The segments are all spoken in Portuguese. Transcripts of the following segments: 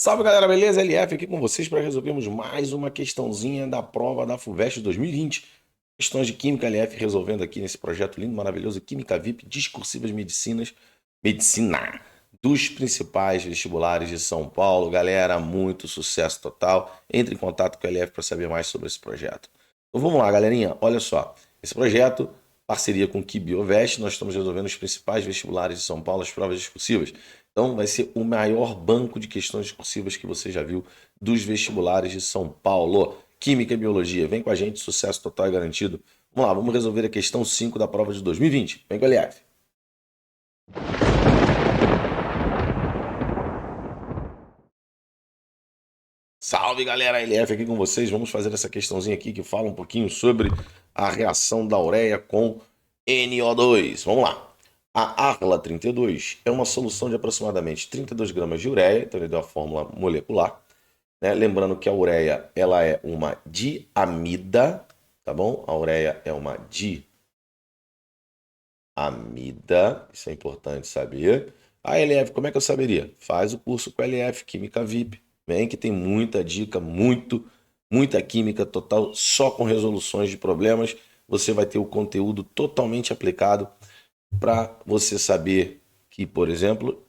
Salve galera, beleza? LF aqui com vocês para resolvermos mais uma questãozinha da prova da FUVEST 2020. Questões de Química LF resolvendo aqui nesse projeto lindo, maravilhoso, Química VIP, Discursivas Medicina, dos principais vestibulares de São Paulo. Galera, muito sucesso total. Entre em contato com a LF para saber mais sobre esse projeto. Então vamos lá, galerinha, olha só. Esse projeto, parceria com o QBioVest, nós estamos resolvendo os principais vestibulares de São Paulo, as provas discursivas. Então vai ser o maior banco de questões discursivas que você já viu dos vestibulares de São Paulo. Química e Biologia, vem com a gente, sucesso total e garantido. Vamos lá, vamos resolver a questão 5 da prova de 2020. Vem com a LF. Salve galera, LF aqui com vocês. Vamos fazer essa questãozinha aqui que fala um pouquinho sobre a reação da ureia com NO2. Vamos lá. A Arla 32 é uma solução de aproximadamente 32 gramas de ureia, então ele deu a fórmula molecular, né? Lembrando que a ureia ela é uma diamida, tá bom? A ureia é uma diamida, isso é importante saber. A LF, como é que eu saberia? Faz o curso com a LF, Química VIP. Vem que tem muita dica, muita química total, só com resoluções de problemas. Você vai ter o conteúdo totalmente aplicado para você saber que, por exemplo,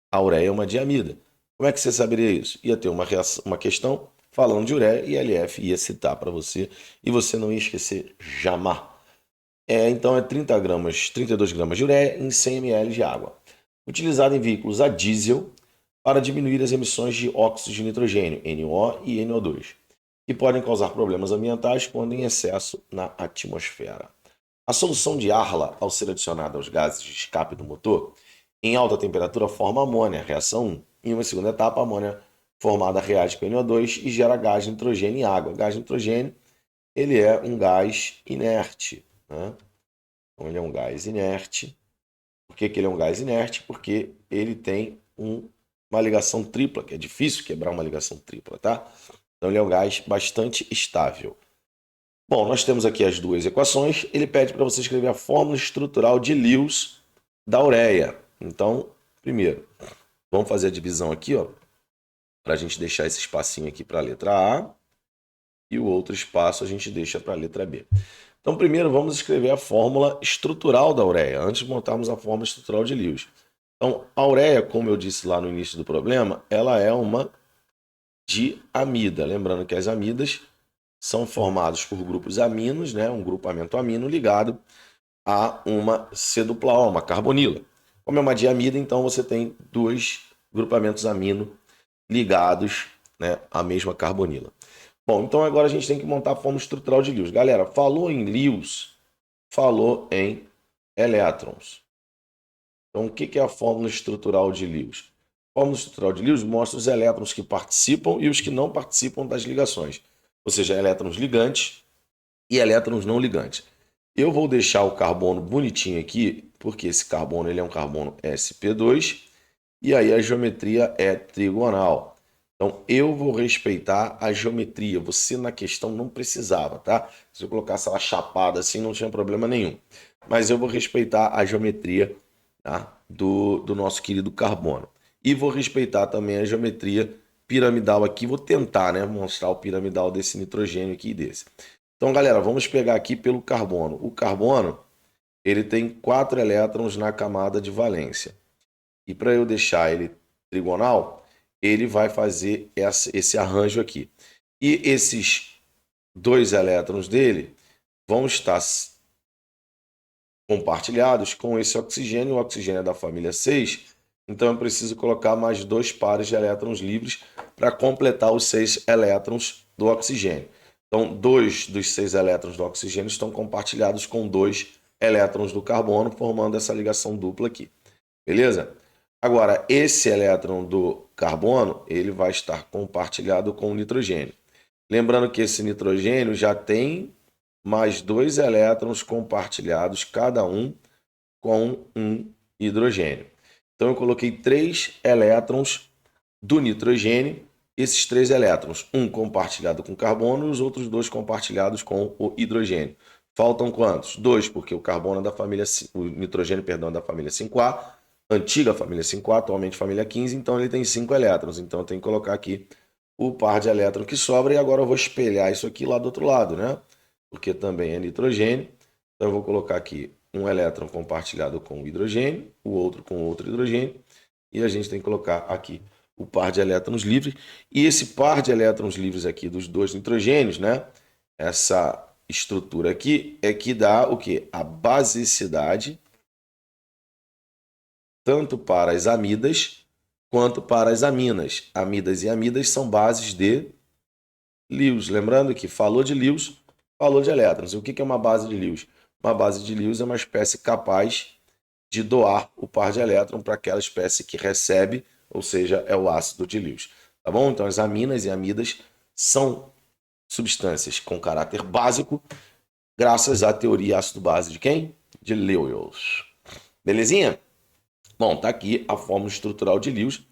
a ureia é uma diamida. Como é que você saberia isso? Ia ter uma questão falando de ureia e a LF ia citar para você e você não ia esquecer jamais. Então é 30 gramas, 32 gramas de ureia em 100 ml de água. Utilizado em veículos a diesel para diminuir as emissões de óxidos de nitrogênio, NO e NO2, que podem causar problemas ambientais quando em excesso na atmosfera. A solução de Arla, ao ser adicionada aos gases de escape do motor, em alta temperatura forma amônia, reação 1. Em uma segunda etapa, a amônia formada reage com NO2 e gera gás de nitrogênio e água. Gás de nitrogênio, ele é um gás inerte, né? Então, ele é um gás inerte. Por que ele é um gás inerte? Porque ele tem uma ligação tripla, que é difícil quebrar uma ligação tripla, tá? Então, ele é um gás bastante estável. Bom, nós temos aqui as duas equações. Ele pede para você escrever a fórmula estrutural de Lewis da ureia. Então, primeiro, vamos fazer a divisão aqui, ó, para a gente deixar esse espacinho aqui para a letra A e o outro espaço a gente deixa para a letra B. Então, primeiro, vamos escrever a fórmula estrutural da ureia, antes de montarmos a fórmula estrutural de Lewis. Então, a ureia, como eu disse lá no início do problema, ela é uma diamida. Lembrando que as amidas são formados por grupos aminos, né? Um grupamento amino ligado a uma C-O, uma carbonila. Como é uma diamida, então você tem dois grupamentos amino ligados, né, à mesma carbonila. Bom, então agora a gente tem que montar a fórmula estrutural de Lewis. Galera, falou em Lewis, falou em elétrons. Então, o que é a fórmula estrutural de Lewis? A fórmula estrutural de Lewis mostra os elétrons que participam e os que não participam das ligações. Ou seja, elétrons ligantes e elétrons não ligantes. Eu vou deixar o carbono bonitinho aqui, porque esse carbono ele é um carbono sp2, e aí a geometria é trigonal. Então, eu vou respeitar a geometria. Você, na questão, não precisava, tá? Se eu colocasse ela chapada assim, não tinha problema nenhum. Mas eu vou respeitar a geometria, tá, do nosso querido carbono. E vou respeitar também a geometria piramidal aqui. Vou tentar, né, mostrar o piramidal desse nitrogênio aqui e desse. Então, galera, vamos pegar aqui pelo carbono. O carbono, ele tem 4 elétrons na camada de valência. E para eu deixar ele trigonal, ele vai fazer esse arranjo aqui. E esses 2 elétrons dele vão estar compartilhados com esse oxigênio. O oxigênio é da família 6, então eu preciso colocar mais 2 pares de elétrons livres para completar os 6 elétrons do oxigênio. Então, 2 dos 6 elétrons do oxigênio estão compartilhados com 2 elétrons do carbono, formando essa ligação dupla aqui. Beleza? Agora, esse elétron do carbono, ele vai estar compartilhado com o nitrogênio. Lembrando que esse nitrogênio já tem mais 2 elétrons compartilhados, cada um com um hidrogênio. Então, eu coloquei 3 elétrons do nitrogênio, esses 3 elétrons, um compartilhado com carbono e os outros 2 compartilhados com o hidrogênio. Faltam quantos? 2, porque o carbono é da família, o nitrogênio, perdão, é da família 5A, antiga família 5A, atualmente família 15, então ele tem 5 elétrons. Então eu tenho que colocar aqui o par de elétrons que sobra e agora eu vou espelhar isso aqui lá do outro lado, né? Porque também é nitrogênio. Então eu vou colocar aqui um elétron compartilhado com o hidrogênio, o outro com outro hidrogênio, e a gente tem que colocar aqui o par de elétrons livres. E esse par de elétrons livres aqui dos dois nitrogênios, né? Essa estrutura aqui é que dá o quê? A basicidade tanto para as amidas quanto para as aminas. Amidas e amidas são bases de Lewis. Lembrando que falou de Lewis, falou de elétrons. E o que é uma base de Lewis? Uma base de Lewis é uma espécie capaz de doar o par de elétron para aquela espécie que recebe, ou seja, é o ácido de Lewis. Tá bom? Então as aminas e amidas são substâncias com caráter básico, graças à teoria ácido-base de quem? De Lewis. Belezinha? Bom, tá aqui a fórmula estrutural de Lewis.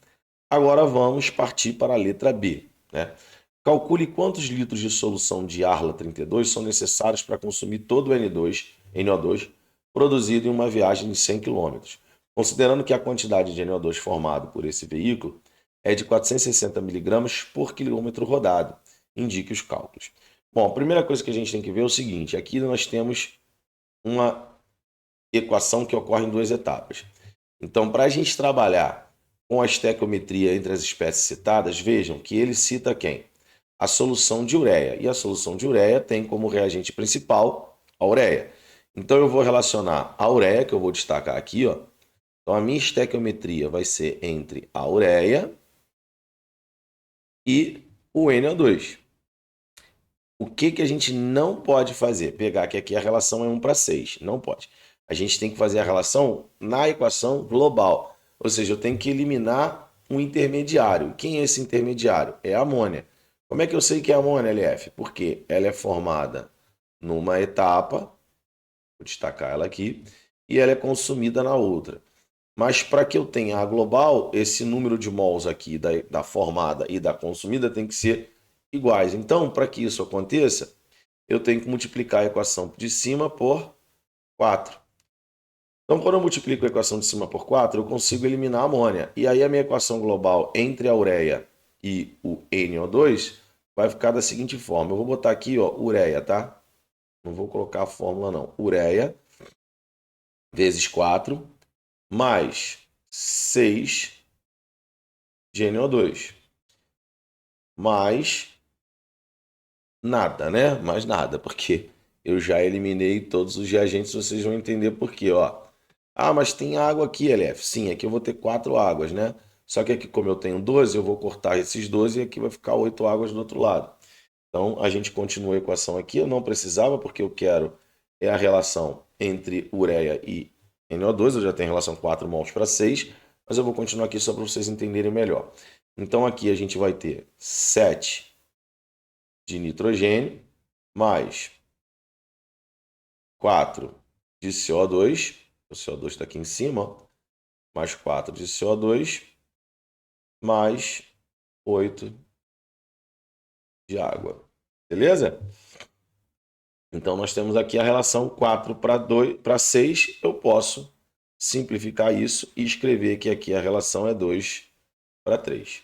Agora vamos partir para a letra B, né? Calcule quantos litros de solução de Arla 32 são necessários para consumir todo o NO2 produzido em uma viagem de 100 km. Considerando que a quantidade de NO2 formado por esse veículo é de 460 mg por quilômetro rodado. Indique os cálculos. Bom, a primeira coisa que a gente tem que ver é o seguinte: aqui nós temos uma equação que ocorre em duas etapas. Então, para a gente trabalhar com a estequiometria entre as espécies citadas, vejam que ele cita quem? A solução de ureia. E a solução de ureia tem como reagente principal a ureia. Então, eu vou relacionar a ureia, que eu vou destacar aqui, ó. Então, a minha estequiometria vai ser entre a ureia e o NO2. O que a gente não pode fazer? Pegar que aqui a relação é 1 para 6. Não pode. A gente tem que fazer a relação na equação global. Ou seja, eu tenho que eliminar um intermediário. Quem é esse intermediário? É a amônia. Como é que eu sei que é a amônia, LF? Porque ela é formada numa etapa, vou destacar ela aqui, e ela é consumida na outra. Mas para que eu tenha a global, esse número de mols aqui da formada e da consumida tem que ser iguais. Então, para que isso aconteça, eu tenho que multiplicar a equação de cima por 4. Então, quando eu multiplico a equação de cima por 4, eu consigo eliminar a amônia. E aí a minha equação global entre a ureia e o NO2 vai ficar da seguinte forma. Eu vou botar aqui, ó, ureia, tá? Não vou colocar a fórmula, não. Ureia vezes 4 mais 6 de NO2 mais nada, né? Mais nada, porque eu já eliminei todos os reagentes, vocês vão entender por quê, ó. Ah, mas tem água aqui, LF. Sim, aqui eu vou ter 4 águas, né? Só que aqui, como eu tenho 12, eu vou cortar esses 12 e aqui vai ficar 8 águas do outro lado. Então, a gente continua a equação aqui. Eu não precisava, porque eu quero é a relação entre ureia e NO2. Eu já tenho relação 4 mols para 6, mas eu vou continuar aqui só para vocês entenderem melhor. Então, aqui a gente vai ter 7 de nitrogênio mais 4 de CO2. O CO2 está aqui em cima, ó. Mais 4 de CO2 mais 8 de água. Beleza? Então, nós temos aqui a relação 4 para 6. Eu posso simplificar isso e escrever que aqui a relação é 2 para 3.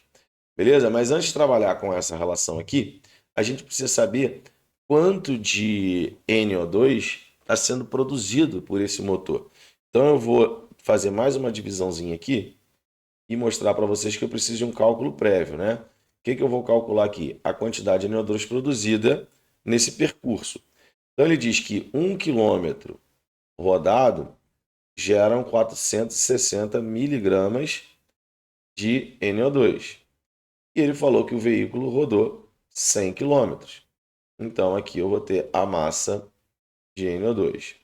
Beleza? Mas antes de trabalhar com essa relação aqui, a gente precisa saber quanto de NO2 está sendo produzido por esse motor. Então, eu vou fazer mais uma divisãozinha aqui e mostrar para vocês que eu preciso de um cálculo prévio, né? O que eu vou calcular aqui? A quantidade de NO2 produzida nesse percurso. Então, ele diz que 1 quilômetro rodado geram 460 miligramas de NO2. E ele falou que o veículo rodou 100 quilômetros. Então, aqui eu vou ter a massa de NO2.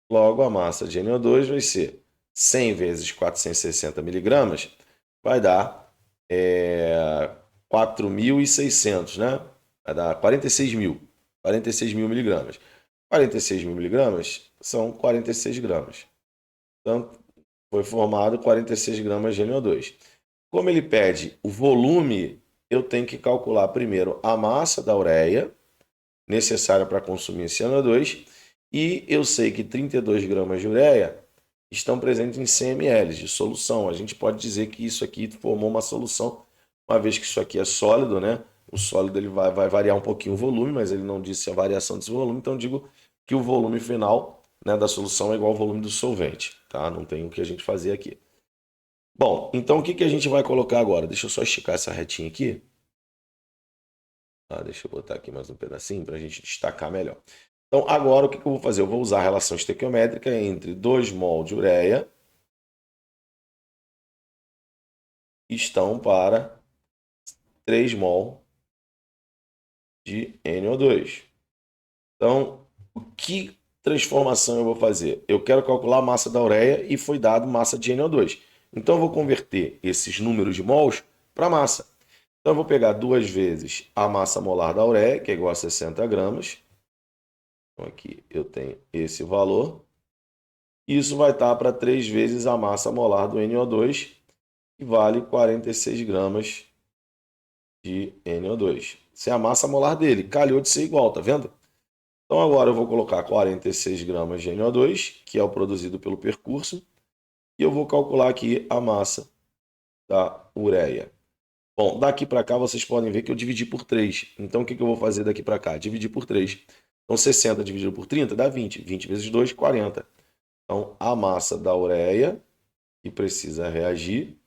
Logo, a massa de NO2 vai ser 100 vezes 460 miligramas, vai dar 4.600, né? Vai dar 46 mil miligramas. 46 mil miligramas são 46 gramas. Então, foi formado 46 gramas de NO2. Como ele pede o volume, eu tenho que calcular primeiro a massa da ureia necessária para consumir esse NO2. E eu sei que 32 gramas de ureia estão presentes em 100 ml de solução. A gente pode dizer que isso aqui formou uma solução, uma vez que isso aqui é sólido, né? O sólido ele vai variar um pouquinho o volume, mas ele não disse a variação desse volume, então eu digo que o volume final, né, da solução é igual ao volume do solvente, tá? Não tem o que a gente fazer aqui. Bom, então o que que a gente vai colocar agora? Deixa eu só esticar essa retinha aqui. Deixa eu botar aqui mais um pedacinho para a gente destacar melhor. Então, agora o que que eu vou fazer? Eu vou usar a relação estequiométrica entre 2 mol de ureia estão para 3 mol de NO2. Então, que transformação eu vou fazer? Eu quero calcular a massa da ureia e foi dado massa de NO2. Então, eu vou converter esses números de mols para massa. Então, eu vou pegar 2 vezes a massa molar da ureia, que é igual a 60 gramas. Então, aqui eu tenho esse valor. Isso vai estar para 3 vezes a massa molar do NO2, que vale 46 gramas de NO2. Essa é a massa molar dele. Calhou de ser igual, tá vendo? Então agora eu vou colocar 46 gramas de NO2, que é o produzido pelo percurso, e eu vou calcular aqui a massa da ureia. Bom, daqui para cá vocês podem ver que eu dividi por 3. Então o que que eu vou fazer daqui para cá? Dividir por 3. Então 60 dividido por 30 dá 20. 20 vezes 2, 40. Então a massa da ureia, que precisa reagir,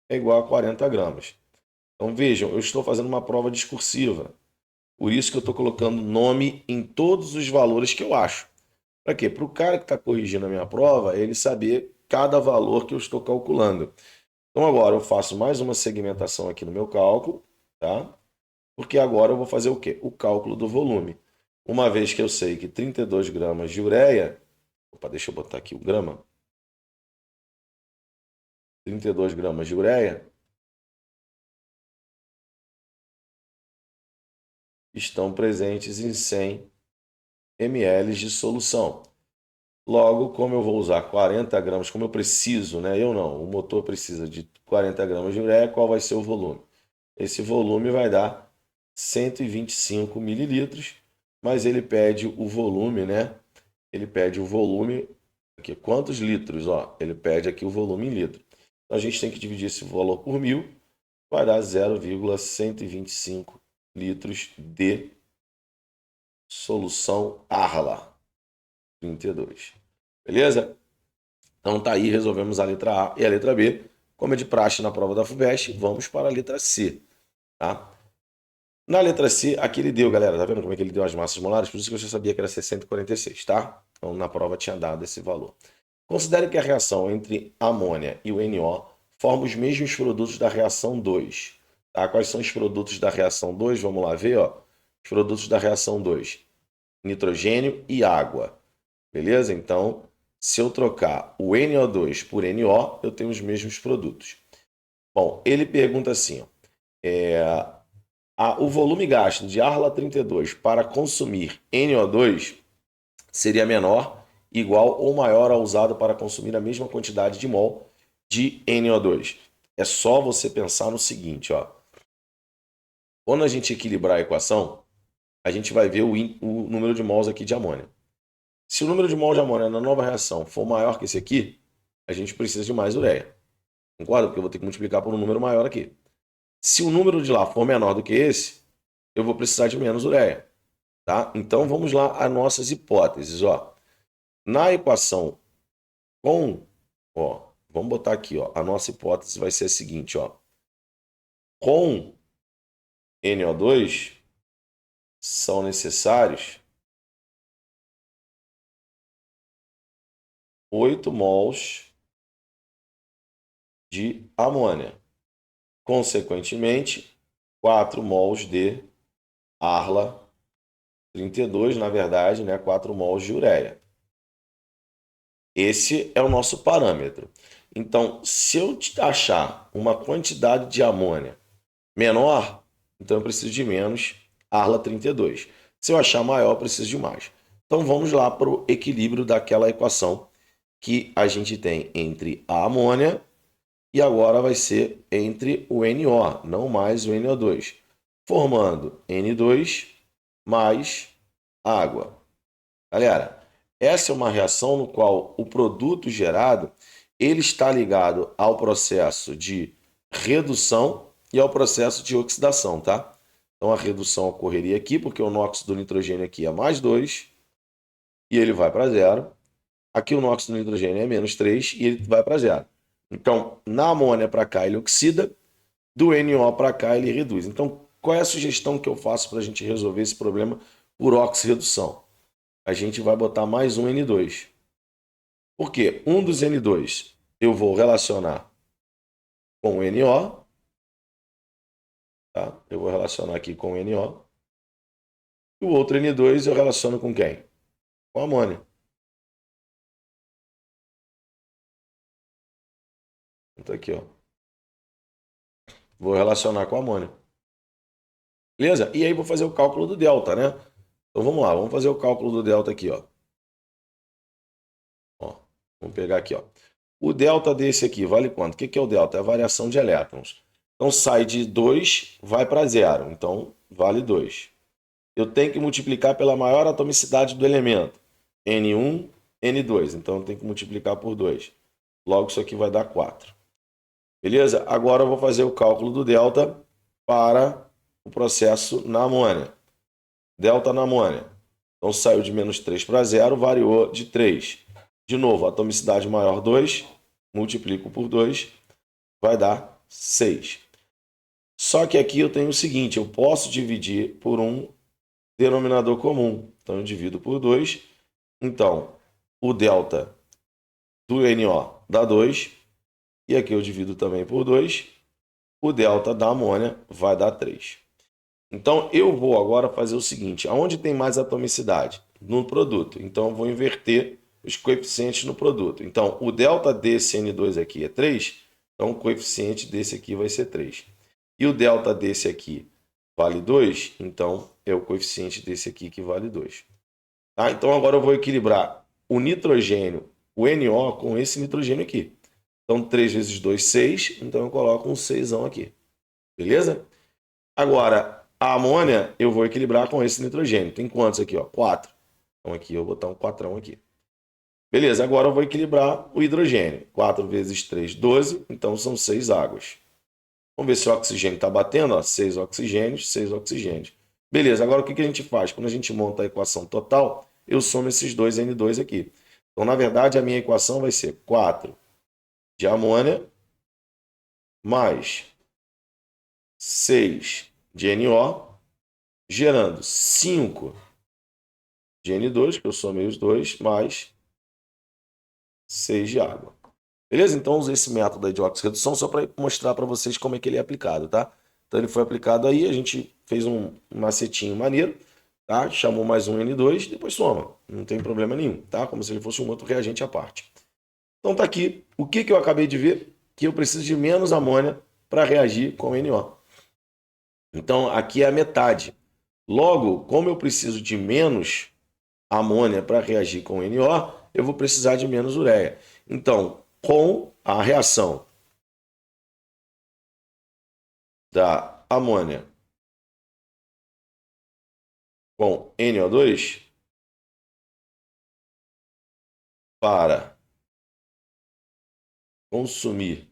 é igual a 40 gramas. Então vejam, eu estou fazendo uma prova discursiva. Por isso que eu estou colocando nome em todos os valores que eu acho. Para quê? Para o cara que está corrigindo a minha prova, ele saber cada valor que eu estou calculando. Então agora eu faço mais uma segmentação aqui no meu cálculo, tá? Porque agora eu vou fazer o quê? O cálculo do volume. Uma vez que eu sei que 32 gramas de ureia... Opa, deixa eu botar aqui o grama. 32 gramas de ureia estão presentes em 100 ml de solução. Logo, como eu vou usar 40 gramas, como eu preciso, né? Eu não, o motor precisa de 40 gramas de ureia, qual vai ser o volume? Esse volume vai dar 125 mililitros, mas ele pede o volume, né? Ele pede o volume, aqui, quantos litros? Ó, ele pede aqui o volume em litro. Então, a gente tem que dividir esse valor por 1.000, vai dar 0,125 litros de solução Arla 32. Beleza? Então tá aí, resolvemos a letra A e a letra B. Como é de praxe na prova da FUVEST, vamos para a letra C, tá? Na letra C, aqui ele deu, galera, tá vendo como é que ele deu as massas molares? Por isso que eu já sabia que era 646, tá? Então na prova tinha dado esse valor. Considere que a reação entre a amônia e o NO forma os mesmos produtos da reação 2. Tá? Quais são os produtos da reação 2? Vamos lá ver, ó. Os produtos da reação 2. Nitrogênio e água. Beleza? Então, se eu trocar o NO2 por NO, eu tenho os mesmos produtos. Bom, ele pergunta assim, ó, o volume gasto de Arla 32 para consumir NO2 seria menor, igual ou maior ao usado para consumir a mesma quantidade de mol de NO2. É só você pensar no seguinte, ó. Quando a gente equilibrar a equação, a gente vai ver o número de mols aqui de amônia. Se o número de mol de amônia na nova reação for maior que esse aqui, a gente precisa de mais ureia. Concorda? Porque eu vou ter que multiplicar por um número maior aqui. Se o número de lá for menor do que esse, eu vou precisar de menos ureia. Tá? Então vamos lá às nossas hipóteses. Ó. Na equação vamos botar aqui, ó, a nossa hipótese vai ser a seguinte, ó. Com NO2 são necessários 8 mols de amônia. Consequentemente, 4 mols de Arla 32, na verdade, né, 4 mols de ureia. Esse é o nosso parâmetro. Então, se eu achar uma quantidade de amônia menor, então eu preciso de menos Arla 32. Se eu achar maior, eu preciso de mais. Então vamos lá para o equilíbrio daquela equação que a gente tem entre a amônia e agora vai ser entre o NO, não mais o NO2, formando N2 mais água. Galera, Essa é uma reação no qual o produto gerado ele está ligado ao processo de redução e ao processo de oxidação, tá? Então a redução ocorreria aqui, porque o nóxido do nitrogênio aqui é mais 2 e ele vai para zero. Aqui o nóxido do nitrogênio é menos 3 e ele vai para zero. Então, na amônia para cá ele oxida, do NO para cá ele reduz. Então, qual é a sugestão que eu faço para a gente resolver esse problema por oxirredução? A gente vai botar mais um N2. Por quê? Um dos N2 eu vou relacionar com o NO, tá? Eu vou relacionar aqui com o NO. E o outro N2 eu relaciono com quem? Com a amônia. Então aqui, ó. Vou relacionar com a amônia. Beleza? E aí vou fazer o cálculo do delta, né? Então vamos lá, vamos fazer o cálculo do delta aqui, ó. Ó, vamos pegar aqui, ó. O delta desse aqui vale quanto? O que é o delta? É a variação de elétrons. Então sai de 2, vai para 0. Então vale 2. Eu tenho que multiplicar pela maior atomicidade do elemento. N1, N2. Então eu tenho que multiplicar por 2. Logo isso aqui vai dar 4. Beleza? Agora eu vou fazer o cálculo do delta para o processo na amônia. Delta na amônia. Então saiu de menos 3 para 0, variou de 3. De novo, atomicidade maior 2, multiplico por 2, vai dar 6. Só que aqui eu tenho o seguinte, eu posso dividir por um denominador comum. Então eu divido por 2. Então, o delta do NO dá 2. E aqui eu divido também por 2. O delta da amônia vai dar 3. Então, eu vou agora fazer o seguinte. Aonde tem mais atomicidade? No produto. Então, eu vou inverter os coeficientes no produto. Então, o delta desse N2 aqui é 3. Então, o coeficiente desse aqui vai ser 3. E o delta desse aqui vale 2. Então, é o coeficiente desse aqui que vale 2. Tá? Então, agora eu vou equilibrar o nitrogênio, o NO, com esse nitrogênio aqui. Então, 3 vezes 2, 6. Então, eu coloco um 6 aqui. Beleza? Agora, a amônia eu vou equilibrar com esse nitrogênio. Tem quantos aqui? Ó? 4. Então, aqui eu vou botar um 4 aqui. Beleza, agora eu vou equilibrar o hidrogênio. 4 vezes 3, 12. Então, são 6 águas. Vamos ver se o oxigênio está batendo. Ó, 6 oxigênios, 6 oxigênios. Beleza, agora o que a gente faz? Quando a gente monta a equação total, eu somo esses dois N2 aqui. Então, na verdade, a minha equação vai ser 4 de amônia mais 6 de NO, gerando 5 de N2, que eu somei os dois, mais 6 de água. Beleza? Então, usei esse método aí de oxirredução só para mostrar para vocês como é que ele é aplicado, tá? Então, ele foi aplicado aí, a gente fez um macetinho maneiro, tá? Chamou mais um N2, depois soma. Não tem problema nenhum, tá? Como se ele fosse um outro reagente à parte. Então, tá aqui. O que eu acabei de ver? Que eu preciso de menos amônia para reagir com NO. Então, aqui é a metade. Logo, como eu preciso de menos amônia para reagir com NO, eu vou precisar de menos ureia. Então, com a reação da amônia com NO2 para consumir.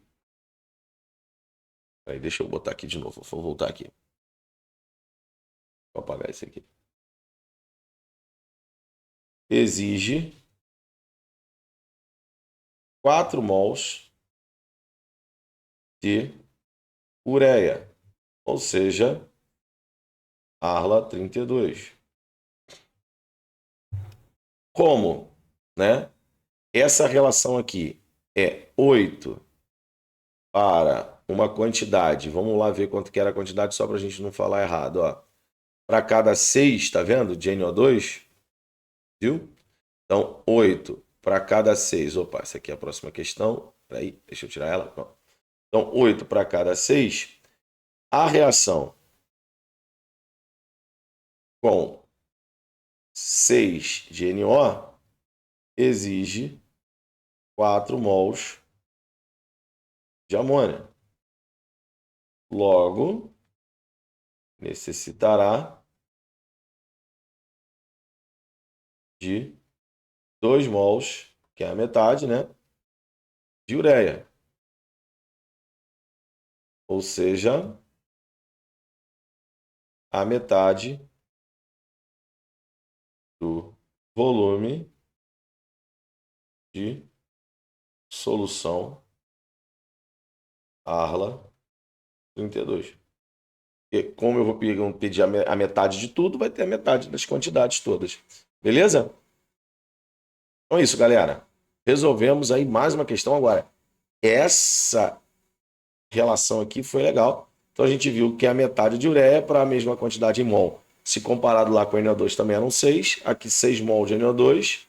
Aí, deixa eu botar aqui de novo. Vou voltar aqui. Vou apagar isso aqui. Exige 4 mols de ureia, ou seja, Arla 32. Como, né? Essa relação aqui é 8 para uma quantidade. Vamos lá ver quanto que era a quantidade, só para a gente não falar errado. Ó. Para cada 6, tá vendo? De NO2, viu? Então, 8 para cada 6. Opa, essa aqui é a próxima questão. Peraí, deixa eu tirar ela. Pronto. Então, 8 para cada 6. A reação com 6 de NO exige 4 mols de amônia. Logo, necessitará de 2 mols, que é a metade, né? De ureia. Ou seja, a metade do volume de solução Arla 32. E como eu vou pedir a metade de tudo, vai ter a metade das quantidades todas. Beleza? Então é isso, galera. Resolvemos aí mais uma questão agora. Essa relação aqui foi legal. Então a gente viu que a metade de ureia para a mesma quantidade em mol. Se comparado lá com o NO2 também eram 6. Aqui 6 mol de NO2.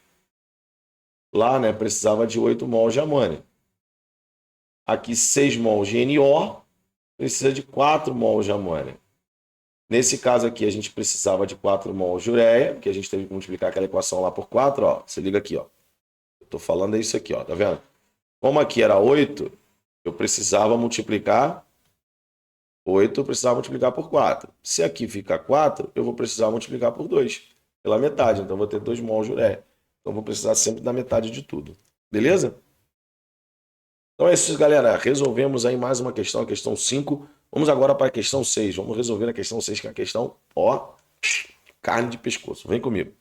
Lá, né, precisava de 8 mol de amônia. Aqui 6 mol de NO. Precisa de 4 mol de amônia. Nesse caso aqui, a gente precisava de 4 mols de ureia, porque a gente teve que multiplicar aquela equação lá por 4, ó. Se liga aqui, ó. Eu tô falando é isso aqui, ó, tá vendo? Como aqui era 8, eu precisava multiplicar 8, eu precisava multiplicar por 4. Se aqui fica 4, eu vou precisar multiplicar por 2, pela metade. Então, eu vou ter 2 mols de ureia. Então, eu vou precisar sempre da metade de tudo. Beleza? Então é isso, galera. Resolvemos aí mais uma questão, a questão 5. Vamos agora para a questão 6. Vamos resolver a questão 6, que é a questão, ó, carne de pescoço. Vem comigo.